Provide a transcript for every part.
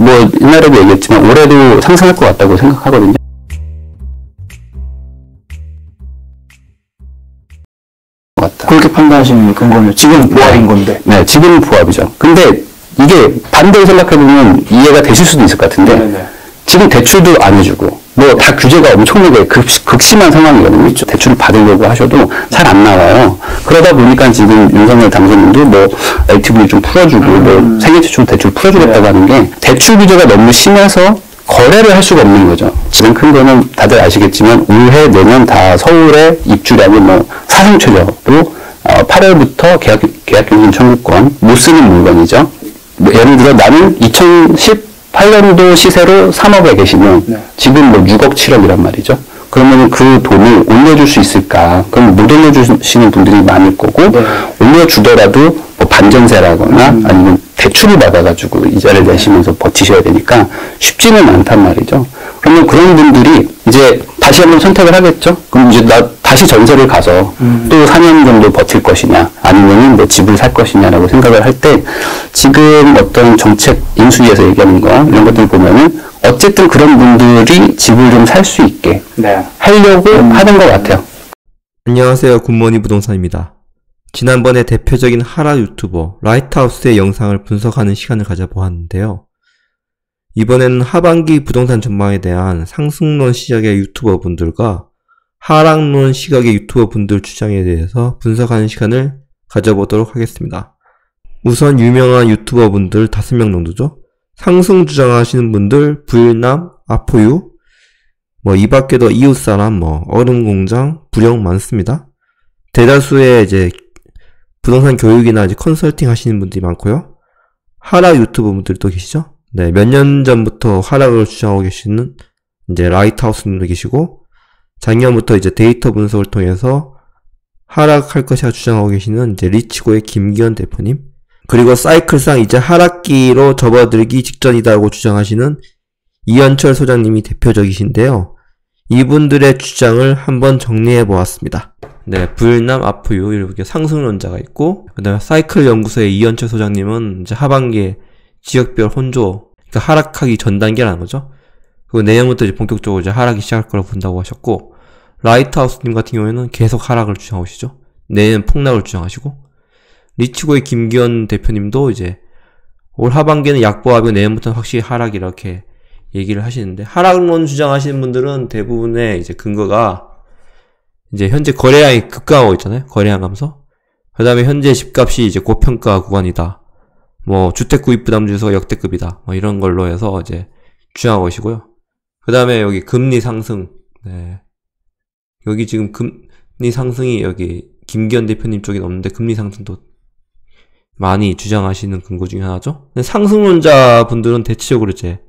뭐 옛날에도 얘기했지만 올해도 상승할 것 같다고 생각하거든요. 그렇게 판단하시는 근거는 지금 보합인 건데. 네, 지금은 보합이죠. 근데 이게 반대로 생각해보면 이해가 되실 수도 있을 것 같은데, 네네. 지금 대출도 안 해주고, 뭐 다 규제가 엄청나게 극심한 상황이거든요. 그렇죠? 대출을 받으려고 하셔도 잘 안 나와요. 그러다 보니까 지금 윤석열 당선인도 뭐 LTV 좀 풀어주고, 뭐 생애최초 대출 풀어주겠다고 하는 게 대출 규제가 너무 심해서 거래를 할 수가 없는 거죠. 가장 큰 거는 다들 아시겠지만 올해 내년 다 서울의 입주량이 뭐 사상 최저로 8월부터 계약갱신 청구권 못 쓰는 물건이죠. 뭐 예를 들어 나는 2018년도 시세로 3억에 계시면 네. 지금 뭐 6억 7억이란 말이죠. 그러면 그 돈을 올려줄 수 있을까? 그럼 못 올려주시는 분들이 많을 거고 네. 올려주더라도 뭐 반전세라거나 아니면 대출을 받아가지고 이자를 내시면서 버티셔야 되니까 쉽지는 않단 말이죠. 그러면 그런 분들이 이제 다시 한번 선택을 하겠죠? 그럼 이제 나 다시 전세를 가서 또 4년 정도 버틸 것이냐, 아니면 뭐 집을 살 것이냐라고 생각을 할 때 지금 어떤 정책 인수위에서 얘기하는 거 이런 것들 보면은 어쨌든 그런 분들이 집을 좀 살 수 있게 네. 하려고 하는 것 같아요. 안녕하세요. 굿모닝 부동산입니다. 지난번에 대표적인 하락 유튜버 라이트하우스의 영상을 분석하는 시간을 가져보았는데요. 이번에는 하반기 부동산 전망에 대한 상승론 시작의 유튜버 분들과 하락론 시각의 유튜버 분들 주장에 대해서 분석하는 시간을 가져보도록 하겠습니다. 우선 유명한 유튜버 분들 5명 정도죠. 상승 주장하시는 분들 부일남, 아포유, 뭐 이 밖에도 이웃사람, 뭐 얼음공장, 부령 많습니다. 대다수의 이제 부동산 교육이나 이제 컨설팅 하시는 분들이 많고요. 하락 유튜버 분들도 계시죠. 네, 몇 년 전부터 하락을 주장하고 계시는 이제 라이트하우스님도 계시고, 작년부터 이제 데이터 분석을 통해서 하락할 것이라 주장하고 계시는 이제 리치고의 김기현 대표님, 그리고 사이클상 이제 하락기로 접어들기 직전이다고 주장하시는 이현철 소장님이 대표적이신데요. 이분들의 주장을 한번 정리해 보았습니다. 네, 부일남, 아프유 이렇게 상승론자가 있고, 그 다음에 사이클 연구소의 이현철 소장님은 이제 하반기에 지역별 혼조, 그러니까 하락하기 전 단계라는 거죠. 그리고 내년부터 이제 본격적으로 이제 하락이 시작할 거라고 본다고 하셨고, 라이트하우스님 같은 경우에는 계속 하락을 주장하시죠. 내년 폭락을 주장하시고, 리치고의 김기현 대표님도 이제 올 하반기에는 약보합이고 내년부터는 확실히 하락 이렇게 얘기를 하시는데, 하락론 주장하시는 분들은 대부분의 이제 근거가 이제 현재 거래량이 급감하고 있잖아요. 거래량 감소. 그 다음에 현재 집값이 이제 고평가 구간이다. 뭐 주택 구입 부담 지수가 역대급이다. 뭐 이런 걸로 해서 이제 주장하고 계시고요. 그 다음에 여기 금리 상승. 네. 여기 지금 금리 상승이 여기 김기현 대표님 쪽에 없는데 금리 상승도 많이 주장하시는 근거 중에 하나죠. 상승론자 분들은 대체적으로 이제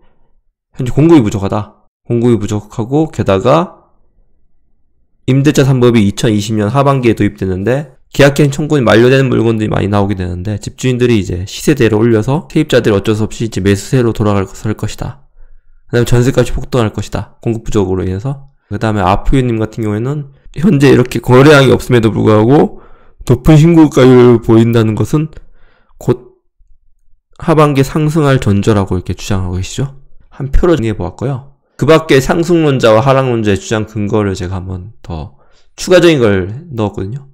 현재 공급이 부족하다. 공급이 부족하고 게다가 임대차 3법이 2020년 하반기에 도입됐는데 계약갱신 청구권이 만료되는 물건들이 많이 나오게 되는데 집주인들이 이제 시세대로 올려서 세입자들이 어쩔 수 없이 이제 매수세로 돌아갈 것이다. 그 다음에 전세값이 폭등할 것이다. 공급 부족으로 인해서. 그 다음에 아프유님 같은 경우에는 현재 이렇게 거래량이 없음에도 불구하고 높은 신고가율을 보인다는 것은 곧 하반기에 상승할 전조라고 이렇게 주장하고 계시죠. 한 표로 정리해 보았고요. 그 밖에 상승론자와 하락론자의 주장 근거를 제가 한번 더 추가적인 걸 넣었거든요.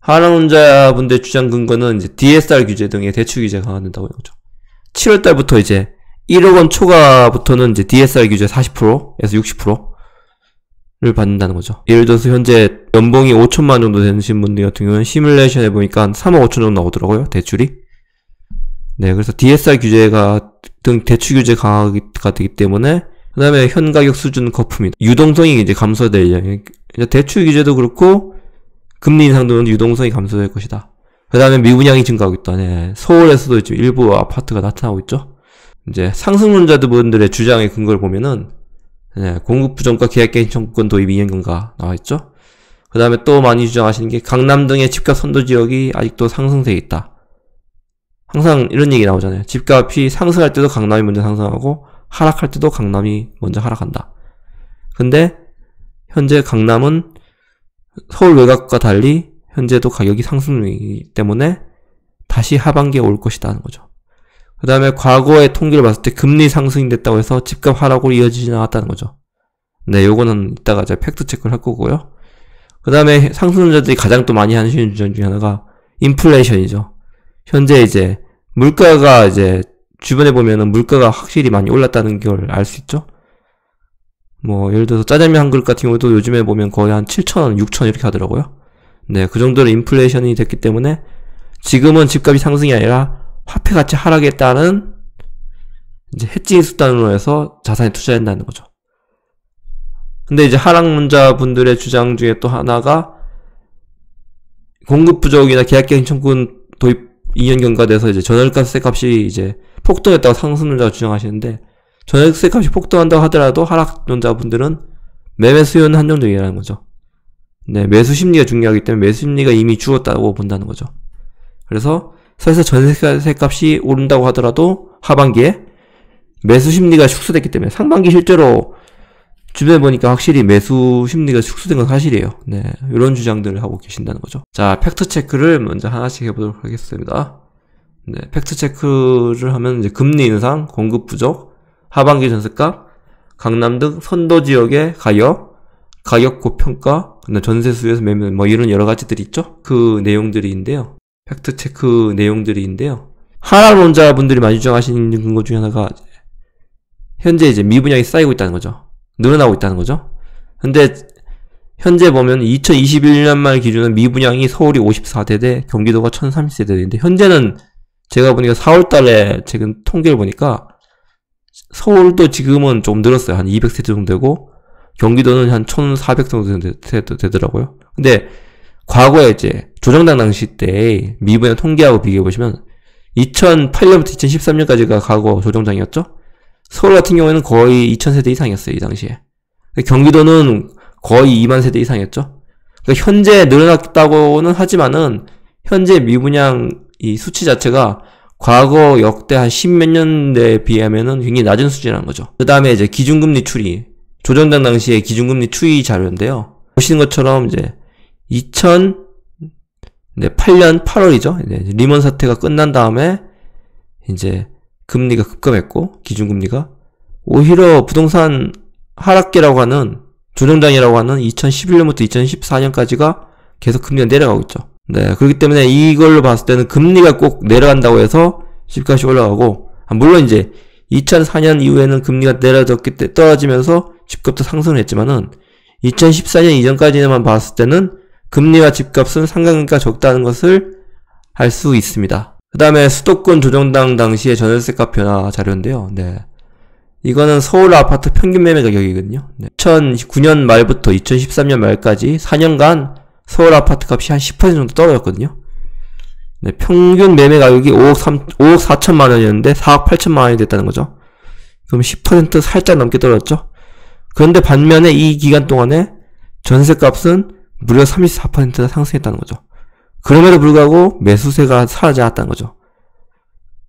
하락론자분들의 주장 근거는 이제 DSR 규제 등의 대출 규제 강화된다고 하는 거죠. 7월 달부터 이제 1억 원 초과부터는 이제 DSR 규제 40%에서 60%를 받는다는 거죠. 예를 들어서 현재 연봉이 5천만 원 정도 되신 분들 같은 경우는 시뮬레이션 해보니까 3억 5천 정도 나오더라고요. 대출이. 네, 그래서 DSR 규제가 등 대출 규제 강화가 되기 때문에 그 다음에 현가격 수준 거품이 유동성이 이제 감소될 예정이에요. 대출 규제도 그렇고 금리 인상도 유동성이 감소될 것이다. 그 다음에 미분양이 증가하고 있다. 네, 서울에서도 지금 일부 아파트가 나타나고 있죠. 이제 상승론자분들의 주장의 근거를 보면은 네, 공급 부정과 계약갱신 청구권 도입 2년경과 나와있죠. 그 다음에 또 많이 주장하시는 게 강남 등의 집값 선도 지역이 아직도 상승세에 있다. 항상 이런 얘기 나오잖아요. 집값이 상승할 때도 강남이 먼저 상승하고 하락할 때도 강남이 먼저 하락한다. 근데 현재 강남은 서울 외곽과 달리 현재도 가격이 상승이기 때문에 다시 하반기에 올 것이다 하는 거죠. 그 다음에 과거의 통계를 봤을 때 금리 상승이 됐다고 해서 집값 하락으로 이어지지 않았다는 거죠. 네, 요거는 이따가 제가 팩트 체크를 할 거고요. 그 다음에 상승론자들이 가장 또 많이 하시는 주장 중에 하나가 인플레이션이죠. 현재 이제 물가가 이제 주변에 보면은 물가가 확실히 많이 올랐다는 걸 알 수 있죠. 뭐 예를 들어서 짜장면 한 그릇 같은 경우도 요즘에 보면 거의 한 7,000원, 6,000원 이렇게 하더라고요. 네, 그 정도로 인플레이션이 됐기 때문에 지금은 집값이 상승이 아니라 화폐 가치 하락에 따른 이제 해칭 수단으로 해서 자산에 투자한다는 거죠. 근데 이제 하락론자분들의 주장 중에 또 하나가 공급 부족이나 계약갱 신청권 도입 2년 경과돼서 이제 전월세 값이 이제 폭등했다고 상승론자가 주장하시는데, 전월세 값이 폭등한다고 하더라도 하락론자분들은 매매 수요는 한정적이라는 거죠. 네, 매수 심리가 중요하기 때문에 매수 심리가 이미 죽었다고 본다는 거죠. 그래서 설사 전세 값이 오른다고 하더라도 하반기에 매수 심리가 축소됐기 때문에 상반기 실제로 주변에 보니까 확실히 매수 심리가 축소된 건 사실이에요. 네, 이런 주장들을 하고 계신다는 거죠. 자, 팩트 체크를 먼저 하나씩 해보도록 하겠습니다. 네, 팩트 체크를 하면 이제 금리 인상, 공급 부족, 하반기 전세값, 강남 등 선도 지역의 가격 고평가, 전세 수요에서 매매, 뭐 이런 여러 가지들이 있죠. 그 내용들인데요. 팩트 체크 내용들인데요. 하락론자분들이 많이 주장하시는 근거 중에 하나가 현재 이제 미분양이 쌓이고 있다는 거죠. 늘어나고 있다는 거죠. 근데 현재 보면 2021년 말 기준은 미분양이 서울이 54세대, 경기도가 1030세대인데 현재는 제가 보니까 4월달에 지금 통계를 보니까 서울도 지금은 좀 늘었어요. 한 200세대 정도 되고 경기도는 한 1400 정도 되더라고요. 근데 과거에 이제 조정당 당시 때 미분양 통계하고 비교해보시면 2008년부터 2013년까지가 과거 조정당이었죠. 서울 같은 경우에는 거의 2000세대 이상이었어요, 이 당시에. 경기도는 거의 2만 세대 이상이었죠. 그러니까 현재 늘어났다고는 하지만은 현재 미분양 이 수치 자체가 과거 역대 한 10몇 년대에 비하면은 굉장히 낮은 수준이라는 거죠. 그 다음에 이제 기준금리 추이, 조정당 당시에 기준금리 추이 자료인데요. 보시는 것처럼 이제 2008년 8월이죠. 리먼 사태가 끝난 다음에 이제 금리가 급감했고 기준금리가 오히려 부동산 하락기라고 하는 조정장이라고 하는 2011년부터 2014년까지가 계속 금리가 내려가고 있죠. 네, 그렇기 때문에 이걸로 봤을 때는 금리가 꼭 내려간다고 해서 집값이 올라가고, 물론 이제 2004년 이후에는 금리가 떨어지면서 집값도 상승을 했지만은 2014년 이전까지만 봤을 때는 금리와 집값은 상관관계가 적다는 것을 알 수 있습니다. 그 다음에 수도권 조정당 당시의 전월세값 변화 자료인데요. 네. 이거는 서울 아파트 평균 매매 가격이거든요. 네. 2009년 말부터 2013년 말까지 4년간 서울 아파트 값이 한 10% 정도 떨어졌거든요. 네, 평균 매매 가격이 5억 4천만 원이었는데 4억 8천만 원이 됐다는 거죠. 그럼 10% 살짝 넘게 떨어졌죠. 그런데 반면에 이 기간 동안에 전세값은 무려 34%나 상승했다는 거죠. 그럼에도 불구하고 매수세가 사라지지 않았다는 거죠.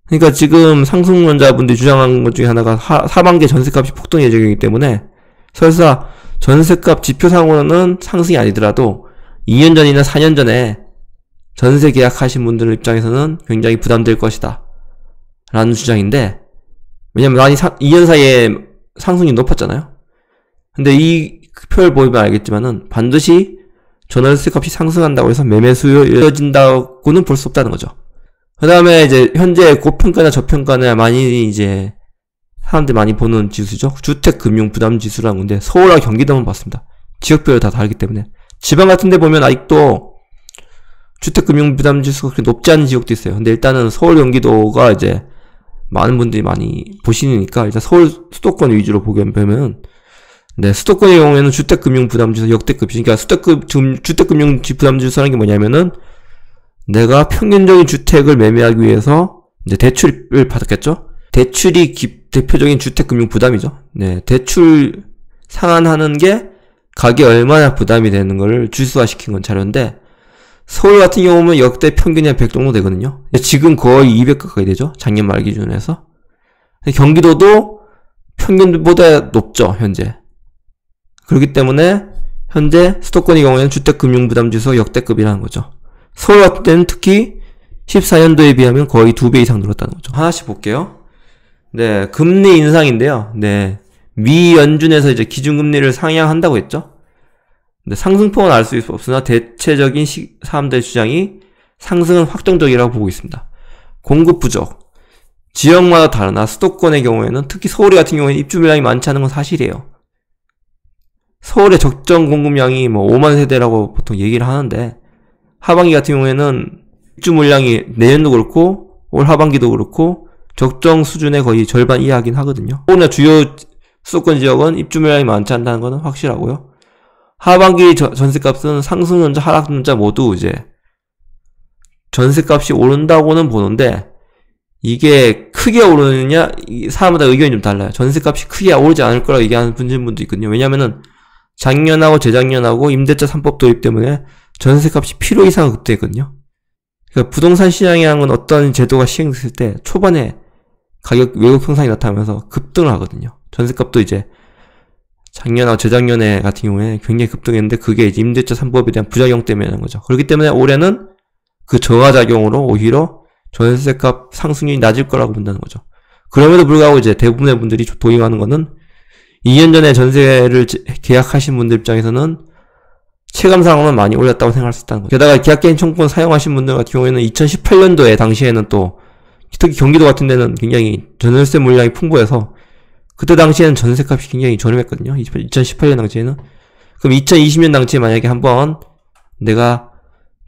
그러니까 지금 상승론자분들이 주장한 것 중에 하나가 하반기에 전세값이 폭등 예정이기 때문에 설사 전세값 지표상으로는 상승이 아니더라도 2년 전이나 4년 전에 전세 계약하신 분들 입장에서는 굉장히 부담될 것이다 라는 주장인데, 왜냐면 많이 2년 사이에 상승이 높았잖아요. 근데 이 표를 보면 알겠지만은 반드시 전월세 값이 상승한다고 해서 매매 수요 이어진다고는 볼 수 없다는 거죠. 그 다음에 이제 현재 고평가나 저평가나 많이 이제 사람들이 많이 보는 지수죠. 주택금융부담지수라는 건데 서울과 경기도만 봤습니다. 지역별로 다 다르기 때문에 지방 같은 데 보면 아직도 주택금융부담지수가 그렇게 높지 않은 지역도 있어요. 근데 일단은 서울 경기도가 이제 많은 분들이 많이 보시니까 일단 서울 수도권 위주로 보면 네, 수도권의 경우에는 주택금융부담지수 역대급이, 그러니까 주택금융부담지수라는 게 뭐냐면은 내가 평균적인 주택을 매매하기 위해서 이제 대출을 받았겠죠? 대출이 대표적인 주택금융부담이죠. 네, 대출 상환하는 게 가격이 얼마나 부담이 되는 걸 주수화시킨 건 자료인데 서울 같은 경우는 역대 평균이 한 100 정도 되거든요. 지금 거의 200 가까이 되죠. 작년 말 기준으로 해서. 경기도도 평균보다 높죠, 현재. 그렇기 때문에 현재 수도권의 경우에는 주택금융부담지수가 역대급이라는 거죠. 서울 같은 때는 특히 14년도에 비하면 거의 2배 이상 늘었다는 거죠. 하나씩 볼게요. 네, 금리 인상인데요. 네, 미 연준에서 이제 기준금리를 상향한다고 했죠. 근데 상승폭은 알 수 없으나 대체적인 사람들의 주장이 상승은 확정적이라고 보고 있습니다. 공급 부족. 지역마다 다르나 수도권의 경우에는 특히 서울 같은 경우에는 입주 물량이 많지 않은 건 사실이에요. 서울의 적정 공급량이 뭐 5만 세대라고 보통 얘기를 하는데 하반기 같은 경우에는 입주 물량이 내년도 그렇고 올 하반기도 그렇고 적정 수준의 거의 절반 이하긴 하거든요. 서울이나 주요 수도권 지역은 입주 물량이 많지 않다는 것은 확실하고요. 하반기 전세값은 상승론자 하락론자 모두 이제 전세값이 오른다고는 보는데 이게 크게 오르느냐 사람마다 의견이 좀 달라요. 전세값이 크게 오르지 않을 거라고 얘기하는 분들도 있거든요. 왜냐면은 작년하고 재작년하고 임대차 3법 도입 때문에 전세값이 필요 이상 급등했거든요. 그러니까 부동산 시장이라는 건 어떤 제도가 시행됐을 때 초반에 가격 왜곡 현상이 나타나면서 급등을 하거든요. 전세값도 이제 작년하고 재작년에 같은 경우에 굉장히 급등했는데 그게 이제 임대차 3법에 대한 부작용 때문에 하는 거죠. 그렇기 때문에 올해는 그 저하작용으로 오히려 전세값 상승률이 낮을 거라고 본다는 거죠. 그럼에도 불구하고 이제 대부분의 분들이 도입하는 거는 2년 전에 전세를 계약하신 분들 입장에서는 체감상으로는 많이 올랐다고 생각할 수 있다는 거죠. 게다가 계약갱신 청구권 사용하신 분들 같은 경우에는 2018년도에 당시에는 또 특히 경기도 같은 데는 굉장히 전월세 물량이 풍부해서 그때 당시에는 전세값이 굉장히 저렴했거든요. 2018년 당시에는. 그럼 2020년 당시에 만약에 한번 내가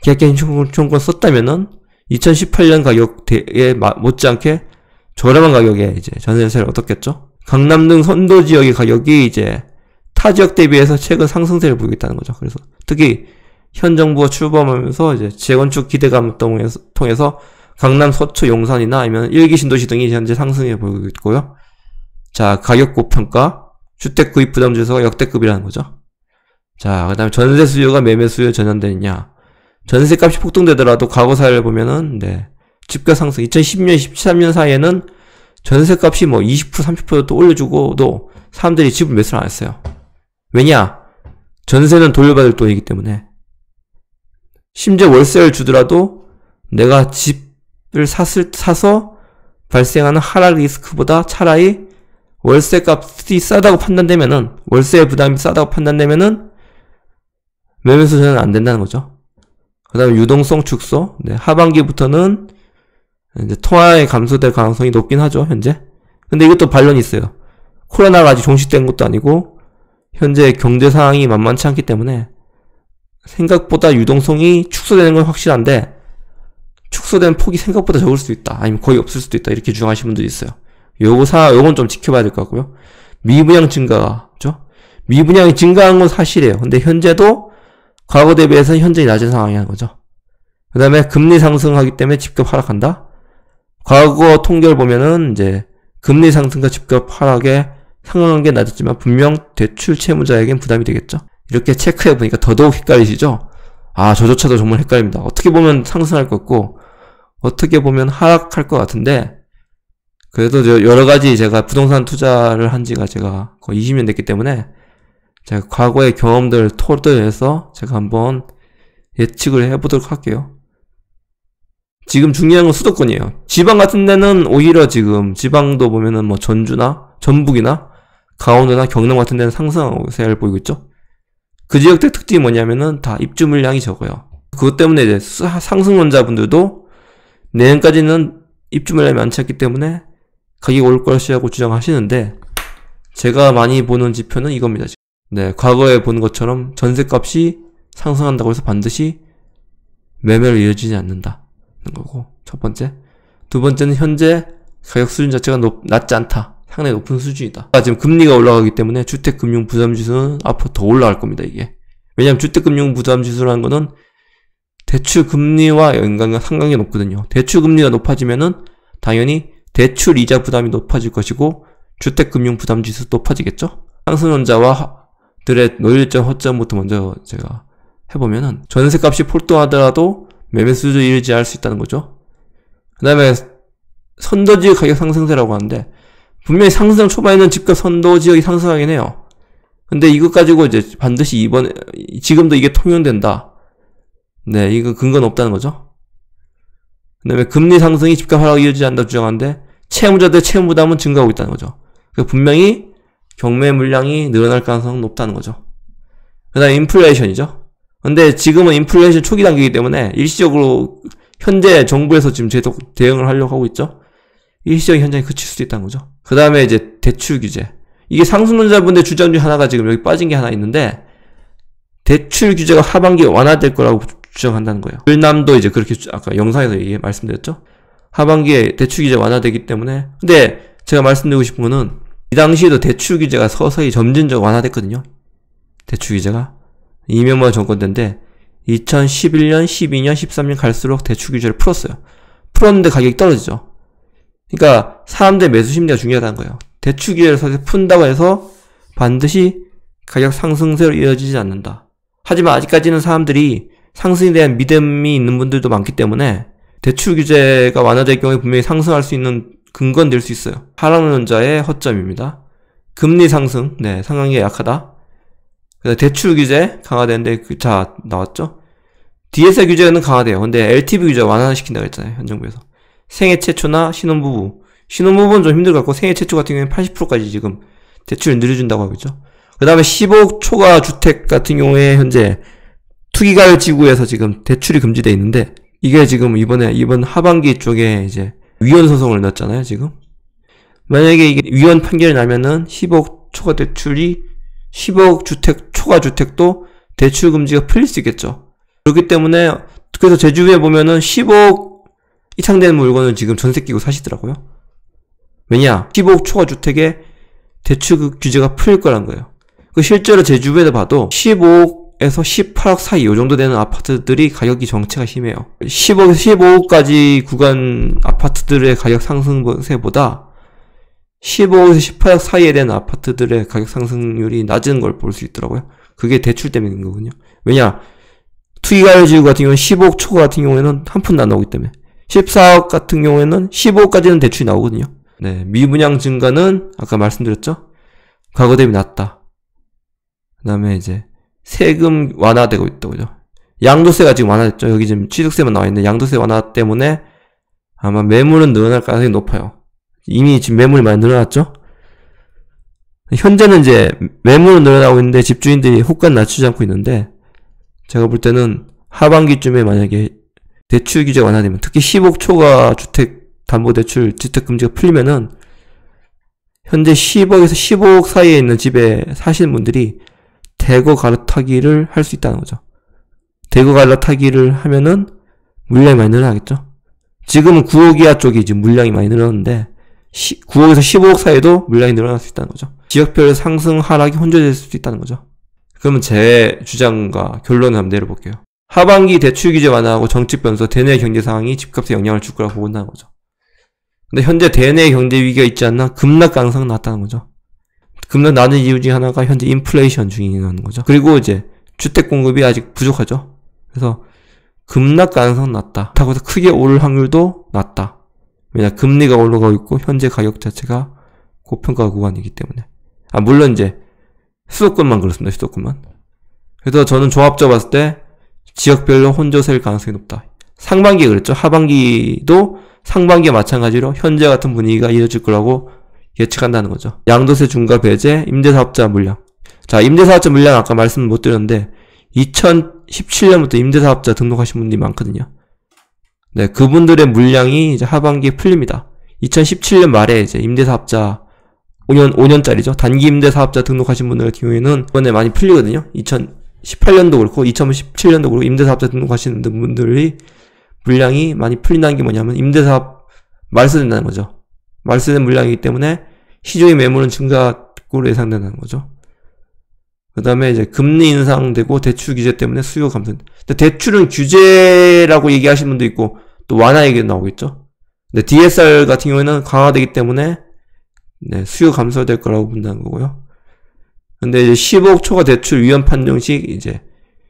계약갱신 청구권 썼다면은 2018년 가격에 못지않게 저렴한 가격에 이제 전세를 얻었겠죠. 강남 등 선도 지역의 가격이 이제 타 지역 대비해서 최근 상승세를 보이고 있다는 거죠. 그래서 특히 현 정부가 출범하면서 이제 재건축 기대감을 통해서 강남, 서초, 용산이나 아니면 1기 신도시 등이 현재 상승해 보이고 있고요. 자, 가격 고평가, 주택 구입 부담 지수가 역대급이라는 거죠. 자, 그 다음에 전세 수요가 매매 수요에 전환되느냐. 전세값이 폭등되더라도 과거 사례를 보면은, 네, 집가 상승, 2010년, 13년 사이에는 전세값이 뭐 20%, 30%도 올려주고도 사람들이 집을 매수를 안 했어요. 왜냐? 전세는 돌려받을 돈이기 때문에. 심지어 월세를 주더라도 내가 집을 사서 발생하는 하락 리스크보다 차라리 월세값이 싸다고 판단되면은, 월세 부담이 싸다고 판단되면은 매매 수준은 안 된다는 거죠. 그 다음에 유동성 축소. 네, 하반기부터는 이제 통화에 감소될 가능성이 높긴 하죠, 현재. 근데 이것도 반론이 있어요. 코로나가 아직 종식된 것도 아니고, 현재 경제 상황이 만만치 않기 때문에, 생각보다 유동성이 축소되는 건 확실한데, 축소된 폭이 생각보다 적을 수도 있다. 아니면 거의 없을 수도 있다. 이렇게 주장하시는 분들이 있어요. 요건 좀 지켜봐야 될 것 같고요. 미분양 증가죠? 미분양이 증가한 건 사실이에요. 근데 현재도 과거 대비해서 현재 낮은 상황이라는 거죠. 그 다음에 금리 상승하기 때문에 집값 하락한다? 과거 통계를 보면은 이제 금리 상승과 집값 하락의 상관관계 낮았지만 분명 대출 채무자에겐 부담이 되겠죠. 이렇게 체크해 보니까 더더욱 헷갈리시죠? 아, 저조차도 정말 헷갈립니다. 어떻게 보면 상승할 것 같고 어떻게 보면 하락할 것 같은데 그래도 여러 가지 제가 부동산 투자를 한 지가 제가 거의 20년 됐기 때문에 제가 과거의 경험들 토대해서 제가 한번 예측을 해보도록 할게요. 지금 중요한 건 수도권이에요. 지방 같은 데는 오히려 지금 지방도 보면은 뭐 전주나 전북이나 강원도나 경남 같은 데는 상승세를 보이고 있죠. 그 지역들 특징이 뭐냐면은 다 입주 물량이 적어요. 그것 때문에 이제 상승론자분들도 내년까지는 입주 물량이 많지 않기 때문에 가격이 오를 것이라고 주장하시는데 제가 많이 보는 지표는 이겁니다. 네, 과거에 본 것처럼 전세값이 상승한다고 해서 반드시 매매로 이어지지 않는다는 거고 첫 번째. 두 번째는 현재 가격 수준 자체가 낮지 않다. 상당히 높은 수준이다. 지금 금리가 올라가기 때문에 주택금융부담지수는 앞으로 더 올라갈 겁니다. 이게 왜냐하면 주택금융부담지수라는 거는 대출금리와 연관과 상관이 높거든요. 대출금리가 높아지면은 당연히 대출이자 부담이 높아질 것이고 주택금융부담지수 높아지겠죠. 상승론자와들의 노일점 허점부터 먼저 제가 해보면은 전세값이 폭등하더라도 매매 수준을 유지할 수 있다는 거죠. 그 다음에 선도지역 가격 상승세라고 하는데 분명히 상승 초반에는 집값 선도지역이 상승하긴 해요. 근데 이것 가지고 이제 반드시 지금도 이게 통용된다. 네, 이거 근거는 없다는 거죠. 그 다음에 금리 상승이 집값 하락을 이어지지 않는다 주장하는데 채무자들의 채무 부담은 증가하고 있다는 거죠. 그러니까 분명히 경매 물량이 늘어날 가능성은 높다는 거죠. 그 다음에 인플레이션이죠. 근데 지금은 인플레이션 초기 단계이기 때문에 일시적으로 현재 정부에서 지금 계속 대응을 하려고 하고 있죠. 일시적인 현상이 그칠 수도 있다는 거죠. 그 다음에 이제 대출 규제. 이게 상승론자분들 주장 중 하나가 지금 여기 빠진 게 하나 있는데 대출 규제가 하반기에 완화될 거라고 주장한다는 거예요. 을남도 이제 그렇게 아까 영상에서 말씀드렸죠. 하반기에 대출 규제 완화되기 때문에. 근데 제가 말씀드리고 싶은 거는 이 당시에도 대출 규제가 서서히 점진적으로 완화됐거든요. 대출 규제가 이명박 정권 때인데 2011년, 12년, 13년 갈수록 대출 규제를 풀었어요. 풀었는데 가격이 떨어지죠. 그러니까 사람들의 매수 심리가 중요하다는 거예요. 대출 규제를 서서히 푼다고 해서 반드시 가격 상승세로 이어지지 않는다. 하지만 아직까지는 사람들이 상승에 대한 믿음이 있는 분들도 많기 때문에 대출 규제가 완화될 경우에 분명히 상승할 수 있는 근거는 될 수 있어요. 하락론자의 허점입니다. 금리 상승, 네, 상황이 약하다. 그래서 대출 규제 강화되는데 자 나왔죠. DSR 규제는 강화돼요. 근데 LTV 규제 완화시킨다고 했잖아요. 현 정부에서. 생애 최초나 신혼부부는 좀 힘들 것 같고 생애 최초 같은 경우에는 80%까지 지금 대출을 늘려준다고 하고 있죠. 그 다음에 15억 초과 주택 같은 경우에 현재 투기가율 지구에서 지금 대출이 금지되어 있는데 이게 지금 이번 하반기 쪽에 이제 위헌 소송을 넣었잖아요, 지금. 만약에 이게 위헌 판결이 나면은 15억 초과 대출이 15억 주택, 초과 주택도 대출 금지가 풀릴 수 있겠죠. 그렇기 때문에, 그래서 제주에 보면은 15억 이상되는 물건을 지금 전세 끼고 사시더라고요. 왜냐? 15억 초과 주택에 대출 규제가 풀릴 거란 거예요. 실제로 제주에도 봐도 15억에서 18억 사이 요 정도 되는 아파트들이 가격이 정체가 심해요. 10억에서 15억까지 구간 아파트들의 가격 상승세보다 15억에서 18억 사이에 되는 아파트들의 가격 상승률이 낮은 걸 볼 수 있더라고요. 그게 대출 때문인 거거든요. 왜냐? 투기가율 지구 같은 경우는 15억 초과 같은 경우에는 한 푼도 안 나오기 때문에 14억 같은 경우에는 15억까지는 대출이 나오거든요. 네, 미분양 증가는 아까 말씀드렸죠? 과거 대비 낮다. 그 다음에 이제 세금 완화되고 있다고요. 양도세가 지금 완화됐죠. 여기 지금 취득세만 나와 있는데 양도세 완화 때문에 아마 매물은 늘어날 가능성이 높아요. 이미 지금 매물이 많이 늘어났죠. 현재는 이제 매물은 늘어나고 있는데 집주인들이 호가는 낮추지 않고 있는데 제가 볼 때는 하반기쯤에 만약에 대출 규제가 완화되면 특히 10억 초과 주택담보대출 주택금지가 풀리면은 현재 10억에서 15억 사이에 있는 집에 사시는 분들이 대거 갈아타기를 할 수 있다는 거죠. 대거 갈아타기를 하면은 물량이 많이 늘어나겠죠. 지금은 9억 이하 쪽이 지금 물량이 많이 늘었는데 9억에서 15억 사이에도 물량이 늘어날 수 있다는 거죠. 지역별 상승 하락이 혼재될 수도 있다는 거죠. 그러면 제 주장과 결론을 한번 내려볼게요. 하반기 대출 규제 완화하고 정책 변수, 대내 경제 상황이 집값에 영향을 줄 거라고 본다는 거죠. 근데 현재 대내 경제 위기가 있지 않나 급락 가능성은 낮다는 거죠. 급락 낮은 이유 중에 하나가 현재 인플레이션 중이라는 거죠. 그리고 이제 주택 공급이 아직 부족하죠. 그래서 급락 가능성은 낮다. 그렇다고 해서 크게 오를 확률도 낮다. 왜냐 금리가 올라가고 있고 현재 가격 자체가 고평가 구간이기 때문에. 물론 이제 수도권만 그렇습니다. 수도권만. 그래서 저는 종합적으로 봤을 때 지역별로 혼조세일 가능성이 높다. 상반기에 그랬죠. 하반기도 상반기와 마찬가지로 현재 같은 분위기가 이어질 거라고 예측한다는 거죠. 양도세 중과 배제, 임대사업자 물량. 자, 임대사업자 물량 아까 말씀 못 드렸는데 2017년부터 임대사업자 등록하신 분들이 많거든요. 네, 그분들의 물량이 이제 하반기에 풀립니다. 2017년 말에 이제 임대사업자 5년짜리죠. 단기 임대사업자 등록하신 분들 같은 경우에는 이번에 많이 풀리거든요. 2018년도 그렇고 2017년도 그렇고 임대사업자 등록하시는 분들이 물량이 많이 풀린다는 게 뭐냐면 임대사업 말소된다는 거죠. 말소된 물량이기 때문에 시중의 매물은 증가로 예상된다는 거죠. 그 다음에 이제 금리 인상되고 대출 규제 때문에 수요 감소. 근데 대출은 규제라고 얘기하시는 분도 있고 또 완화 얘기도 나오고 있죠. 근데 DSR 같은 경우에는 강화되기 때문에 네, 수요 감소될 거라고 본다는 거고요. 근데 이제 10억 초과 대출 위헌 판정 시 이제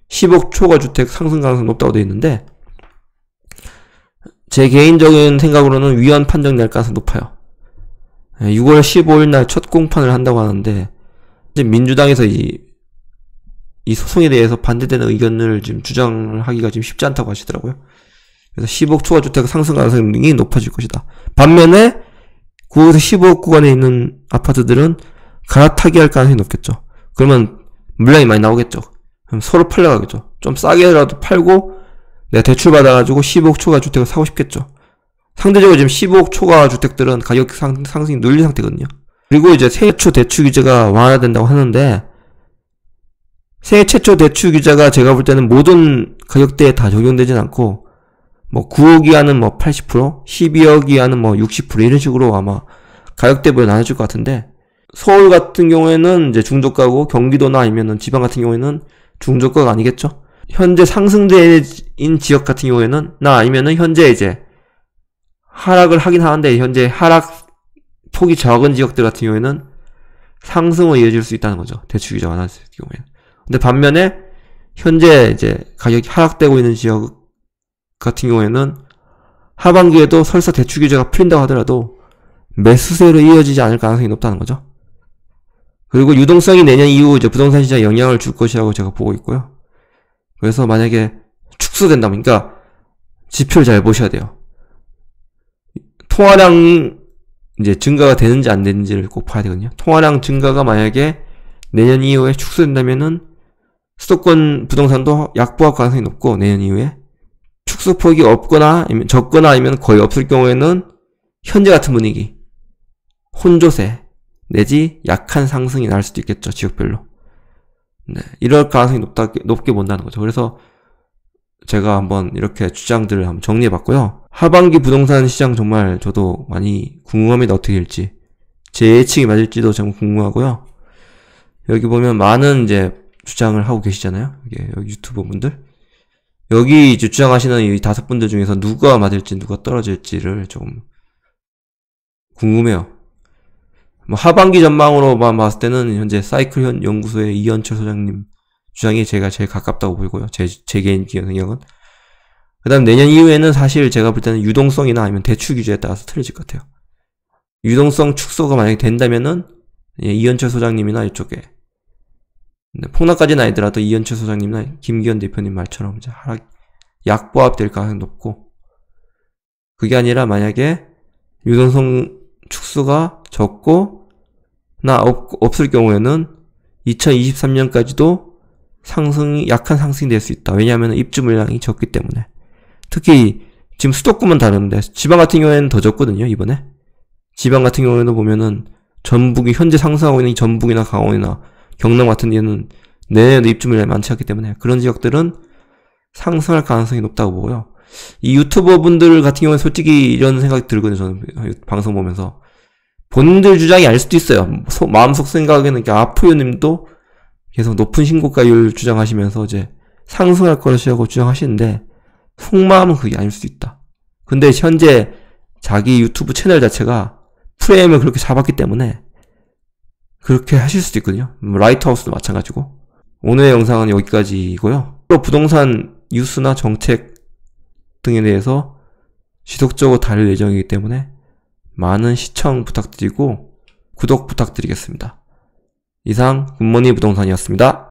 10억 초과 주택 상승 가능성이 높다고 되어 있는데 제 개인적인 생각으로는 위헌 판정 날 가능성이 높아요. 6월 15일 날 첫 공판을 한다고 하는데 이제 민주당에서 이 소송에 대해서 반대되는 의견을 지금 주장을 하기가 좀 쉽지 않다고 하시더라고요. 그래서 10억 초과 주택 상승 가능성이 높아질 것이다. 반면에 9억에서 15억 구간에 있는 아파트들은 갈아타기 할 가능성이 높겠죠. 그러면 물량이 많이 나오겠죠. 그럼 서로 팔려가겠죠. 좀 싸게라도 팔고 내가 대출 받아가지고 15억 초과 주택을 사고 싶겠죠. 상대적으로 지금 15억 초과 주택들은 가격 상승이 눌린 상태거든요. 그리고 이제 세계 최초 대출 규제가 완화된다고 하는데, 세계 최초 대출 규제가 제가 볼 때는 모든 가격대에 다 적용되진 않고, 뭐 9억 이하는 뭐 80%, 12억 이하는 뭐 60% 이런 식으로 아마 가격대별로 나눠질 것 같은데, 서울 같은 경우에는 이제 중저가고, 경기도나 아니면은 지방 같은 경우에는 중저가가 아니겠죠. 현재 상승세인 지역 같은 경우에는, 아니면은 현재 이제 하락을 하긴 하는데, 현재 하락 폭이 적은 지역들 같은 경우에는 상승으로 이어질 수 있다는 거죠. 대출 규제가 완화됐을 경우에는. 근데 반면에 현재 이제 가격이 하락되고 있는 지역 같은 경우에는 하반기에도 설사 대출 규제가 풀린다고 하더라도 매수세로 이어지지 않을 가능성이 높다는 거죠. 그리고 유동성이 내년 이후 이제 부동산 시장에 영향을 줄 것이라고 제가 보고 있고요. 그래서 만약에 축소된다면, 그러니까 지표를 잘 보셔야 돼요. 통화량 이제 증가가 되는지 안 되는지를 꼭 봐야 되거든요. 통화량 증가가 만약에 내년 이후에 축소된다면은 수도권 부동산도 약보합 가능성이 높고, 내년 이후에 축소폭이 없거나 아니면 적거나 아니면 거의 없을 경우에는 현재 같은 분위기, 혼조세 내지 약한 상승이 날 수도 있겠죠. 지역별로. 네, 이럴 가능성이 높게 본다는 거죠. 그래서 제가 한번 이렇게 주장들을 한번 정리해봤고요. 하반기 부동산 시장 정말 저도 많이 궁금합니다. 어떻게 될지. 제 예측이 맞을지도 정말 궁금하고요. 여기 보면 많은 이제 주장을 하고 계시잖아요. 여기 유튜버 분들. 여기 이제 주장하시는 이 5분들 중에서 누가 맞을지 누가 떨어질지를 좀 궁금해요. 뭐 하반기 전망으로만 봤을 때는 현재 사이클 연구소의 이현철 소장님 주장이 제가 제일 가깝다고 보이고요. 제 개인 생각은. 그 다음 내년 이후에는 사실 제가 볼 때는 유동성이나 아니면 대출 규제에 따라서 틀려질 것 같아요. 유동성 축소가 만약에 된다면은, 이현철 소장님이나 이쪽에, 폭락까지는 아니더라도 이현철 소장님이나 김기현 대표님 말처럼 이제 약보합 될 가능성이 높고, 그게 아니라 만약에 유동성 축소가 적고, 없을 경우에는 2023년까지도 약한 상승이 될 수 있다. 왜냐하면 입주 물량이 적기 때문에. 특히 지금 수도권만 다른데 지방 같은 경우에는 더 적거든요. 이번에 지방 같은 경우에는 보면은 전북이 현재 상승하고 있는 전북이나 강원이나 경남 같은 데는 내년에도 입주 물량이 많지 않기 때문에 그런 지역들은 상승할 가능성이 높다고 보고요. 이 유튜버 분들 같은 경우는 솔직히 이런 생각이 들거든요. 저는 방송 보면서 본인들 주장이 아닐 수도 있어요. 마음속 생각에는 아프요님도 계속 높은 신고가율 주장하시면서 이제 상승할 것이라고 주장하시는데 속마음은 그게 아닐 수도 있다. 근데 현재 자기 유튜브 채널 자체가 프레임을 그렇게 잡았기 때문에 그렇게 하실 수도 있거든요. 라이트하우스도 마찬가지고. 오늘의 영상은 여기까지이고요. 또 부동산 뉴스나 정책 등에 대해서 지속적으로 다룰 예정이기 때문에 많은 시청 부탁드리고 구독 부탁드리겠습니다. 이상 굿모닝 부동산이었습니다.